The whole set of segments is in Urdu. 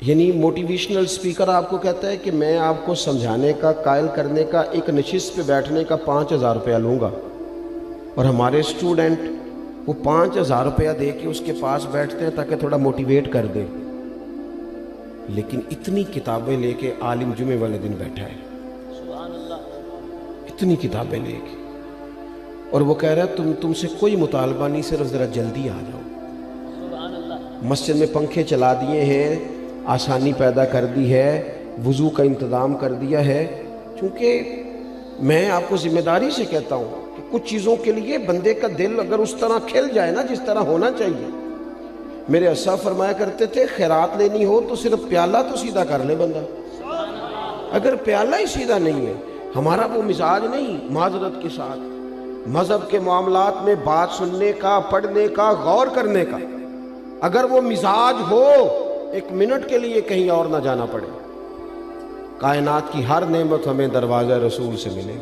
یعنی موٹیویشنل سپیکر آپ کو کہتا ہے کہ میں آپ کو سمجھانے کا، قائل کرنے کا، ایک نشست پہ بیٹھنے کا 5,000 روپیہ لوں گا، اور ہمارے اسٹوڈنٹ وہ 5,000 روپیہ دے کے اس کے پاس بیٹھتے ہیں تاکہ تھوڑا موٹیویٹ کر دے، لیکن اتنی کتابیں لے کے عالم جمعے والے دن بیٹھا ہے، اتنی کتابیں لے کے، اور وہ کہہ رہا ہے تم سے کوئی مطالبہ نہیں، صرف ذرا جلدی آ جاؤ۔ مسجد میں پنکھے چلا دیے ہیں، آسانی پیدا کر دی ہے، وضو کا انتظام کر دیا ہے، چونکہ میں آپ کو ذمہ داری سے کہتا ہوں کہ کچھ چیزوں کے لیے بندے کا دل اگر اس طرح کھل جائے نا جس طرح ہونا چاہیے۔ میرے اسا فرمایا کرتے تھے خیرات لینی ہو تو صرف پیالہ تو سیدھا کر لے بندہ، اگر پیالہ ہی سیدھا نہیں ہے، ہمارا وہ مزاج نہیں، معذرت کے ساتھ مذہب کے معاملات میں بات سننے کا، پڑھنے کا، غور کرنے کا، اگر وہ مزاج ہو ایک منٹ کے لیے کہیں اور نہ جانا پڑے، کائنات کی ہر نعمت ہمیں دروازہ رسول سے ملے۔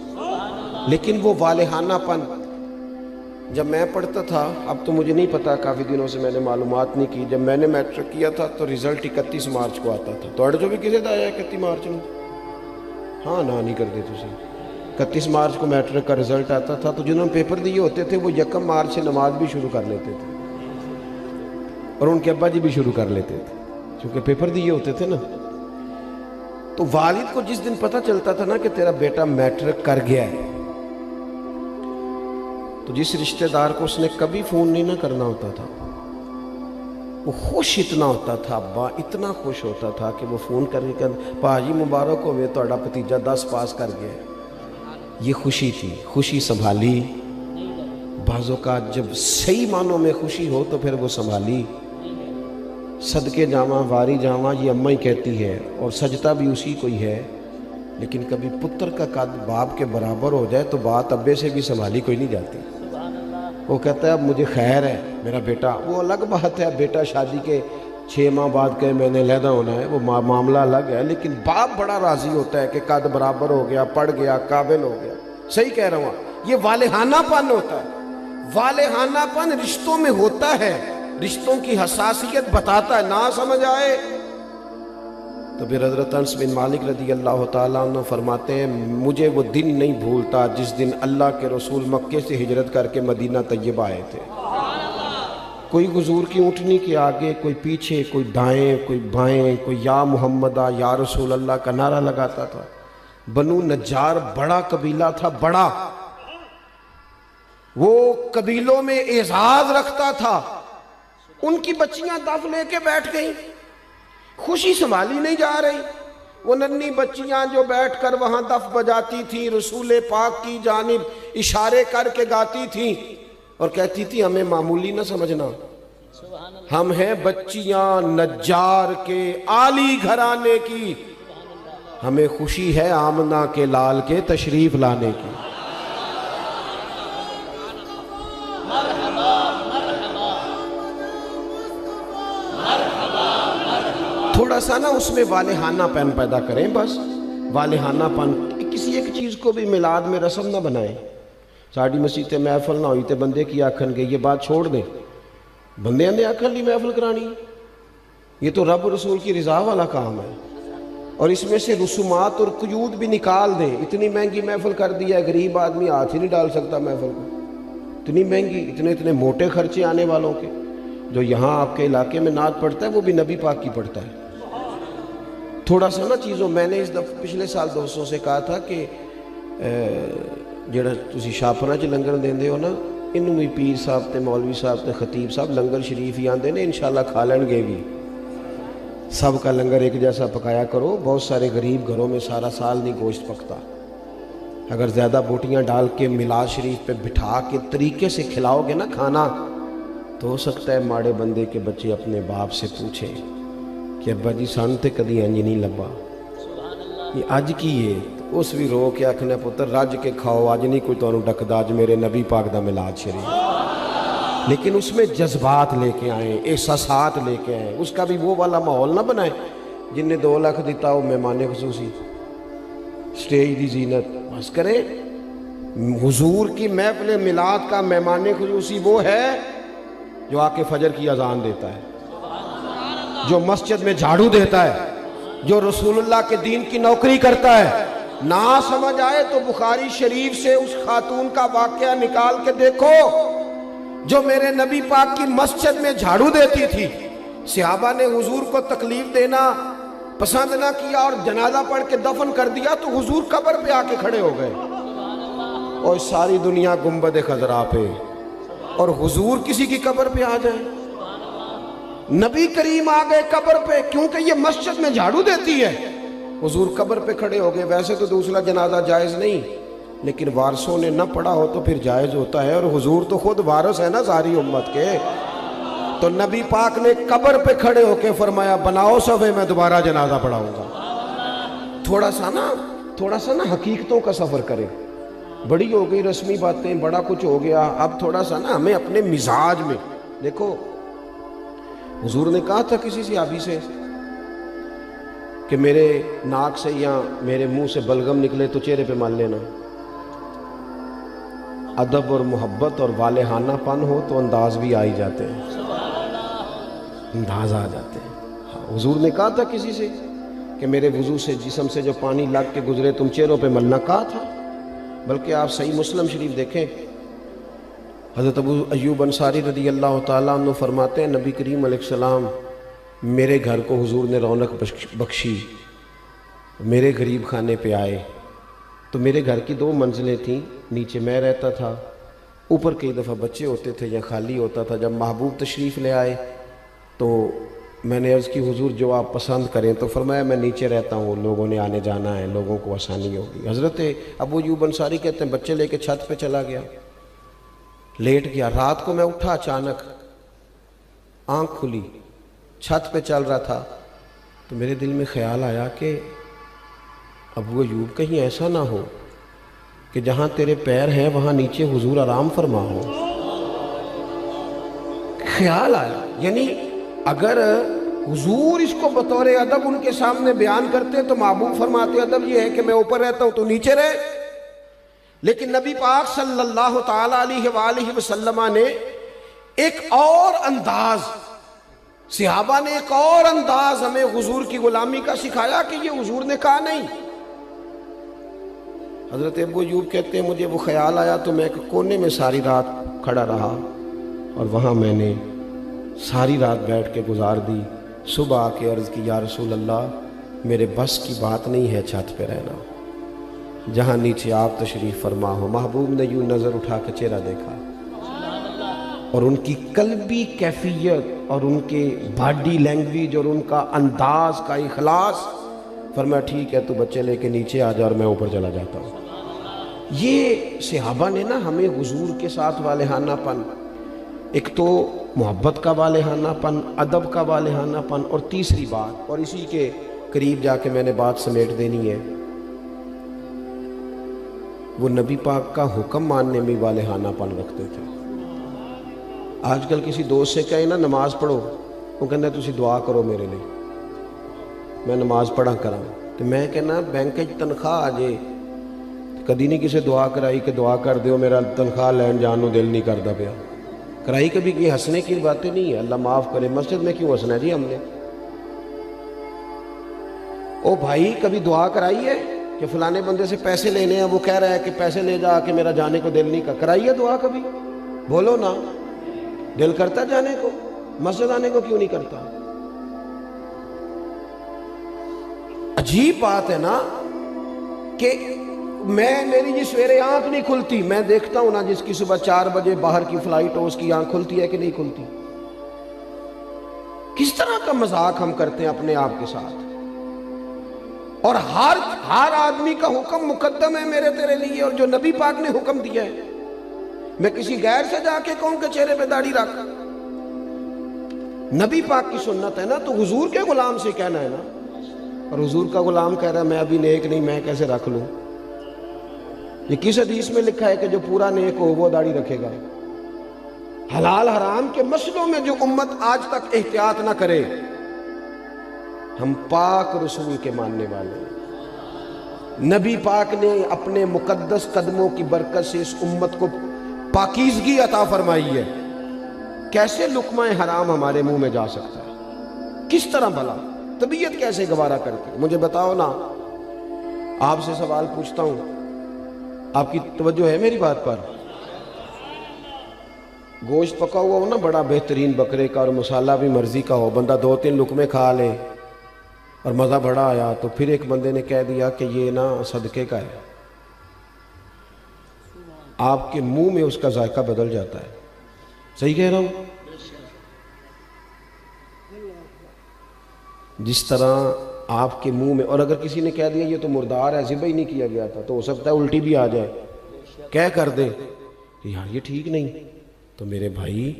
لیکن وہ والہانہ پن، جب میں پڑھتا تھا، اب تو مجھے نہیں پتا، کافی دنوں سے میں نے معلومات نہیں کی، جب میں نے میٹرک کیا تھا تو رزلٹ 31 مارچ کو آتا تھا، تو جو بھی کسی دا آیا 31 مارچ میں، ہاں نہ نہیں کرتے تسی، 31 مارچ کو میٹرک کا رزلٹ آتا تھا، تو جنہوں نے پیپر دیے ہوتے تھے وہ 1 مارچ سے نماز بھی شروع کر لیتے تھے، اور ان کے ابا جی بھی شروع کر لیتے تھے کیونکہ پیپر دیے ہوتے تھے نا۔ تو والد کو جس دن پتہ چلتا تھا نا کہ تیرا بیٹا میٹرک کر گیا ہے، تو جس رشتہ دار کو اس نے کبھی فون نہیں نہ کرنا ہوتا تھا، وہ خوش اتنا ہوتا تھا، ابا اتنا خوش ہوتا تھا کہ وہ فون کر کے کہتا پاجی مبارک ہوئے تہاڈا بھتیجا 10 پاس کر گیا ہے۔ یہ خوشی تھی، خوشی سنبھالی، بعض اوقات جب صحیح معنوں میں خوشی ہو تو پھر وہ سنبھالی، صدقے جاواں واری جاواں یہ اماں ہی کہتی ہے، اور سجدہ بھی اسی کو ہی ہے، لیکن کبھی پتر کا قد باپ کے برابر ہو جائے تو بات ابے سے بھی سنبھالی کوئی نہیں جاتی۔ وہ کہتا ہے اب مجھے خیر ہے میرا بیٹا، وہ الگ بات ہے، بیٹا شادی کے 6 ماہ بعد کہ میں نے علیحدہ ہونا ہے، وہ معاملہ الگ ہے، لیکن باپ بڑا راضی ہوتا ہے کہ قد برابر ہو گیا، پڑھ گیا، قابل ہو گیا۔ صحیح کہہ رہا ہوں، یہ والہانہ پن ہوتا ہے، والہانہ پن رشتوں میں ہوتا ہے، رشتوں کی حساسیت بتاتا ہے، نہ سمجھ آئے تو پھر حضرت انس بن مالک رضی اللہ تعالیٰ عنہ فرماتے ہیں مجھے وہ دن نہیں بھولتا جس دن اللہ کے رسول مکے سے ہجرت کر کے مدینہ طیبہ آئے تھے۔ کوئی حضور کی اونٹنی کے آگے، کوئی پیچھے، کوئی دائیں، کوئی بائیں، کوئی یا محمدہ یا رسول اللہ کا نعرہ لگاتا تھا۔ بنو نجار بڑا قبیلہ تھا، بڑا، وہ قبیلوں میں اعزاز رکھتا تھا، ان کی بچیاں دف لے کے بیٹھ گئیں، خوشی سنبھالی نہیں جا رہی، وہ ننھی بچیاں جو بیٹھ کر وہاں دف بجاتی تھیں، رسول پاک کی جانب اشارے کر کے گاتی تھیں اور کہتی تھی ہمیں معمولی نہ سمجھنا، ہم ہیں بچیاں نجار کے عالی گھرانے کی، ہمیں خوشی ہے آمنہ کے لال کے تشریف لانے کی۔ تھوڑا سا نا اس میں والہانہ پن پیدا کریں، بس والہانہ پن، کسی ایک چیز کو بھی میلاد میں رسم نہ بنائیں۔ ساڑی مسیح تے محفل نہ ہوئی تے بندے کی آکھن گے، یہ بات چھوڑ دیں، بندے نے آکھن لی محفل کرانی، یہ تو رب رسول کی رضا والا کام ہے، اور اس میں سے رسومات اور قیود بھی نکال دیں۔ اتنی مہنگی محفل کر دی ہے، غریب آدمی ہاتھ ہی نہیں ڈال سکتا محفل کو، اتنی مہنگی، اتنے موٹے خرچے آنے والوں کے۔ جو یہاں آپ کے علاقے میں نعت پڑھتا ہے وہ بھی نبی پاک کی پڑھتا ہے۔ تھوڑا سا نا چیزوں، میں نے اس دفعہ پچھلے سال دوستوں سے کہا تھا کہ جڑا تسی شاپنا چ لنگر دیندے ہو نا، انہوں بھی پیر صاحب تے مولوی صاحب تے خطیب صاحب لنگر شریف ہی آندے نے، انشاءاللہ کھا لیں گے بھی، سب کا لنگر ایک جیسا پکایا کرو، بہت سارے غریب گھروں میں سارا سال نہیں گوشت پکتا، اگر زیادہ بوٹیاں ڈال کے میلاد شریف پہ بٹھا کے طریقے سے کھلاؤ گے نا کھانا، تو ہو سکتا ہے ماڑے بندے کے بچے اپنے باپ سے پوچھیں کہ ابا جی سان تے کدی انج نہیں لبا، یہ اج کی ہے، اس بھی رو کے آکھنا پتر رج کے کھاؤ، اج نہیں کوئی تانوں ڈکدا، اج میرے نبی پاک دا میلاد شریف، لیکن اس میں جذبات لے کے آئیں، احساسات لے کے آئیں، اس کا بھی وہ والا ماحول نہ بنائیں جن نے 2 لاکھ دیتا ہو مہمان خصوصی، سٹیج دی زینت بس کریں۔ حضور کی محفل میلاد کا مہمان خصوصی وہ ہے جو آ کے فجر کی اذان دیتا ہے، جو مسجد میں جھاڑو دیتا ہے، جو رسول اللہ کے دین کی نوکری کرتا ہے، نہ سمجھ آئے تو بخاری شریف سے اس خاتون کا واقعہ نکال کے دیکھو جو میرے نبی پاک کی مسجد میں جھاڑو دیتی تھی۔ صحابہ نے حضور کو تکلیف دینا پسند نہ کیا اور جنازہ پڑھ کے دفن کر دیا تو حضور قبر پہ آ کے کھڑے ہو گئے، اور ساری دنیا گنبد خضرا پہ، اور حضور کسی کی قبر پہ آ جائیں۔ نبی کریم آ گئے قبر پہ کیونکہ یہ مسجد میں جھاڑو دیتی ہے، حضور قبر پہ کھڑے ہو گئے۔ ویسے تو دوسرا جنازہ جائز نہیں، لیکن وارثوں نے نہ پڑھا ہو تو پھر جائز ہوتا ہے، اور حضور تو خود وارث ہے نا ساری امت کے۔ تو نبی پاک نے قبر پہ کھڑے ہو کے فرمایا بناؤ صفے، میں دوبارہ جنازہ پڑھاؤں گا۔ تھوڑا سا نا حقیقتوں کا سفر کریں۔ بڑی ہو گئی رسمی باتیں، بڑا کچھ ہو گیا، اب تھوڑا سا نا ہمیں اپنے مزاج میں دیکھو۔ حضور نے کہا تھا کسی صحابی سے کہ میرے ناک سے یا میرے منہ سے بلغم نکلے تو چہرے پہ مال لینا۔ ادب اور محبت اور والہانہ پن ہو تو انداز بھی آ ہی جاتے ہیں، انداز آ جاتے ہیں۔ حضور نے کہا تھا کسی سے کہ میرے وضو سے جسم سے جو پانی لگ کے گزرے تم چہروں پہ ملنا، کہا تھا۔ بلکہ آپ صحیح مسلم شریف دیکھیں، حضرت ابو ایوب انصاری رضی اللہ تعالیٰ عنہ فرماتے ہیں نبی کریم علیہ السلام میرے گھر کو حضور نے رونق بخشی، میرے غریب خانے پہ آئے تو میرے گھر کی 2 منزلیں تھیں، نیچے میں رہتا تھا، اوپر کئی دفعہ بچے ہوتے تھے یا خالی ہوتا تھا۔ جب محبوب تشریف لے آئے تو میں نے عرض کی حضور جو آپ پسند کریں، تو فرمایا میں نیچے رہتا ہوں، لوگوں نے آنے جانا ہے، لوگوں کو آسانی ہوگی۔ حضرت ابو ایوب انصاری کہتے ہیں بچے لے کے چھت پہ چلا گیا، لیٹ گیا۔ رات کو میں اٹھا، اچانک آنکھ کھلی، چھت پہ چل رہا تھا تو میرے دل میں خیال آیا کہ ابو ایوب کہیں ایسا نہ ہو کہ جہاں تیرے پیر ہیں وہاں نیچے حضور آرام فرما ہو۔ خیال آیا، یعنی اگر حضور اس کو بطور ادب ان کے سامنے بیان کرتے تو محبوب فرماتے ادب یہ ہے کہ میں اوپر رہتا ہوں تو نیچے رہے، لیکن نبی پاک صلی اللہ تعالیٰ علیہ وآلہ وسلم نے ایک اور انداز، صحابہ نے ایک اور انداز ہمیں حضور کی غلامی کا سکھایا کہ یہ حضور نے کہا نہیں۔ حضرت ابو ایوب کہتے ہیں مجھے وہ خیال آیا تو میں ایک کونے میں ساری رات کھڑا رہا، اور وہاں میں نے ساری رات بیٹھ کے گزار دی۔ صبح آ کے عرض کی یا رسول اللہ میرے بس کی بات نہیں ہے چھت پہ رہنا، جہاں نیچے آپ تشریف فرما ہو۔ محبوب نے یوں نظر اٹھا کے چہرہ دیکھا اور ان کی قلبی کیفیت اور ان کے باڈی لینگویج اور ان کا انداز کا اخلاص، فرمایا ٹھیک ہے تو بچے لے کے نیچے آ جا اور میں اوپر چلا جاتا ہوں۔ یہ صحابہ نے نا ہمیں حضور کے ساتھ والہانہ پن، ایک تو محبت کا والہانہ پن، ادب کا والہانہ پن، اور تیسری بات، اور اسی کے قریب جا کے میں نے بات سمیٹ دینی ہے، وہ نبی پاک کا حکم ماننے میں والہانہ پن رکھتے تھے۔ آج کل کسی دوست سے کہیں نا نماز پڑھو، وہ کہنا ہے تسی دعا کرو میرے لیے، میں نماز پڑھا کراں، تو میں کہنا بینک تنخواہ آ جائے کدی نہیں کسی دعا کرائی کہ دعا کر دیو میرا تنخواہ لین جان نو دل نہیں کرتا پیا، کرائی کبھی یہ ہنسنے کی باتیں نہیں ہے، اللہ معاف کرے۔ مسجد میں کیوں ہنسنا ہے جی ہم نے؟ او بھائی کبھی دعا کرائی ہے کہ فلانے بندے سے پیسے لینے ہیں، وہ کہہ رہا ہے کہ پیسے لے جا کہ میرا جانے کو دل نہیں کر، کرائی ہے دعا کبھی؟ بولو نا، دل کرتا جانے کو، مسجد آنے کو کیوں نہیں کرتا؟ عجیب بات ہے نا کہ میری جی سویرے آنکھ نہیں کھلتی، میں دیکھتا ہوں نا جس کی صبح 4 بجے باہر کی فلائٹ ہو اس کی آنکھ کھلتی ہے کہ نہیں کھلتی؟ کس طرح کا مذاق ہم کرتے ہیں اپنے آپ کے ساتھ، اور ہر آدمی کا حکم مقدم ہے میرے تیرے لیے، اور جو نبی پاک نے حکم دیا ہے میں کسی غیر سے جا کے کہوں کہ چہرے پہ داڑھی رکھ، نبی پاک کی سنت ہے نا، تو حضور کے غلام سے کہنا ہے نا، اور حضور کا غلام کہہ رہا ہے میں ابھی نیک نہیں، میں کیسے رکھ لوں؟ یہ کس حدیث میں لکھا ہے کہ جو پورا نیک ہو وہ داڑھی رکھے گا؟ حلال حرام کے مسئلوں میں جو امت آج تک احتیاط نہ کرے، ہم پاک رسول کے ماننے والے ہیں۔ نبی پاک نے اپنے مقدس قدموں کی برکت سے اس امت کو پاکیزگی عطا فرمائی ہے، کیسے لقمہ حرام ہمارے منہ میں جا سکتا ہے؟ کس طرح بھلا؟ طبیعت کیسے گوارا کرتی ہے؟ مجھے بتاؤ نا، آپ سے سوال پوچھتا ہوں، آپ کی توجہ ہے میری بات پر؟ گوشت پکا ہوا ہو نا بڑا بہترین بکرے کا، اور مسالہ بھی مرضی کا ہو، بندہ 2-3 لقمے کھا لے اور مزہ بڑا آیا، تو پھر ایک بندے نے کہہ دیا کہ یہ نا صدقے کا ہے، آپ کے منہ میں اس کا ذائقہ بدل جاتا ہے۔ صحیح کہہ رہا ہوں؟ جس طرح آپ کے منہ میں، اور اگر کسی نے کہہ دیا یہ تو مردار ہے، ذبح ہی نہیں کیا گیا تھا، تو ہو سکتا ہے الٹی بھی آ جائے، کہہ کر دے کہ یار یہ ٹھیک نہیں۔ تو میرے بھائی،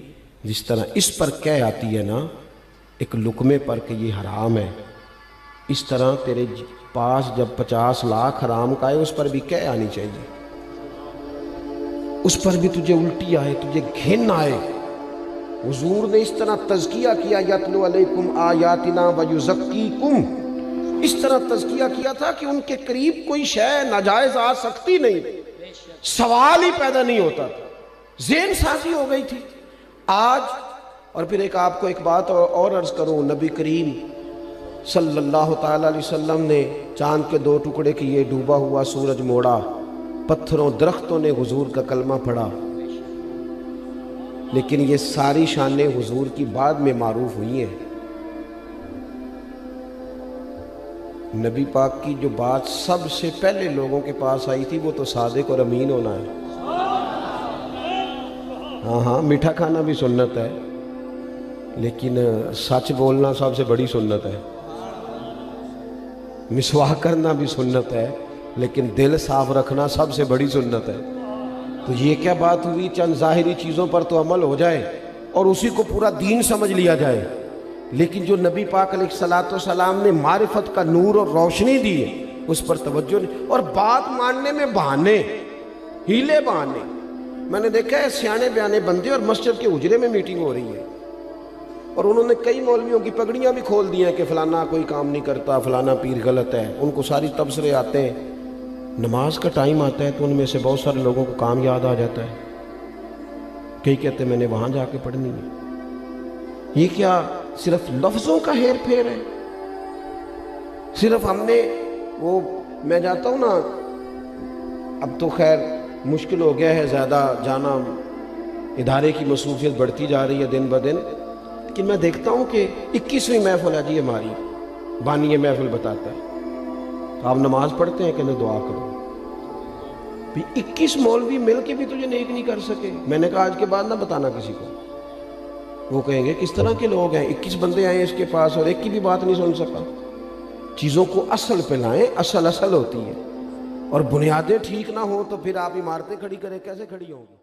جس طرح اس پر کہہ آتی ہے نا ایک لقمے پر کہ یہ حرام ہے، اس طرح تیرے پاس جب 50 لاکھ حرام کا ہے اس پر بھی کہہ آنی چاہیے، اس پر بھی تجھے الٹی آئے، تجھے گھن آئے۔ حضور نے اس طرح تزکیہ کیا، یتلو علیکم آیاتنا ویزکیکم، اس طرح تزکیہ کیا تھا کہ ان کے قریب کوئی شے ناجائز آ سکتی نہیں، سوال ہی پیدا نہیں ہوتا تھا، ذہن سازی ہو گئی تھی۔ آج، اور پھر آپ کو ایک بات اور عرض کروں، نبی کریم صلی اللہ تعالیٰ علیہ وسلم نے چاند کے 2 ٹکڑے کیے، ڈوبا ہوا سورج موڑا، پتھروں درختوں نے حضور کا کلمہ پڑھا، لیکن یہ ساری شانیں حضور کی بعد میں معروف ہوئی ہیں۔ نبی پاک کی جو بات سب سے پہلے لوگوں کے پاس آئی تھی وہ تو صادق اور امین ہونا ہے۔ ہاں، میٹھا کھانا بھی سنت ہے، لیکن سچ بولنا سب سے بڑی سنت ہے۔ مسواک کرنا بھی سنت ہے، لیکن دل صاف رکھنا سب سے بڑی سنت ہے۔ تو یہ کیا بات ہوئی، چند ظاہری چیزوں پر تو عمل ہو جائے اور اسی کو پورا دین سمجھ لیا جائے، لیکن جو نبی پاک علیہ الصلوۃ والسلام نے معرفت کا نور اور روشنی دی ہے اس پر توجہ نہیں، اور بات ماننے میں بہانے، ہیلے بہانے۔ میں نے دیکھا ہے سیانے بیانے بندے اور مسجد کے حجرے میں میٹنگ ہو رہی ہے، اور انہوں نے کئی مولویوں کی پگڑیاں بھی کھول دی ہیں کہ فلانا کوئی کام نہیں کرتا، فلانا پیر غلط ہے، ان کو ساری تبصرے آتے ہیں۔ نماز کا ٹائم آتا ہے تو ان میں سے بہت سارے لوگوں کو کام یاد آ جاتا ہے، کئی کہتے ہیں میں نے وہاں جا کے پڑھنی ہے۔ یہ کیا صرف لفظوں کا ہیر پھیر ہے؟ صرف ہم نے وہ، میں جاتا ہوں نا، اب تو خیر مشکل ہو گیا ہے زیادہ جانا، ادارے کی مصروفیت بڑھتی جا رہی ہے دن بدن، لیکن میں دیکھتا ہوں کہ 21ویں محفل ہے جی ہماری، بانی محفل بتاتا ہے آپ نماز پڑھتے ہیں کہ نہیں، دعا کرو۔ 21 مولوی مل کے بھی تجھے نیک نہیں کر سکے۔ میں نے کہا آج کے بعد نہ بتانا کسی کو، وہ کہیں گے کس طرح کے لوگ ہیں، 21 بندے آئے اس کے پاس اور ایک کی بھی بات نہیں سن سکا۔ چیزوں کو اصل پہ لائیں، اصل ہوتی ہے، اور بنیادیں ٹھیک نہ ہوں تو پھر آپ عمارتیں کھڑی کریں، کیسے کھڑی ہوں گی؟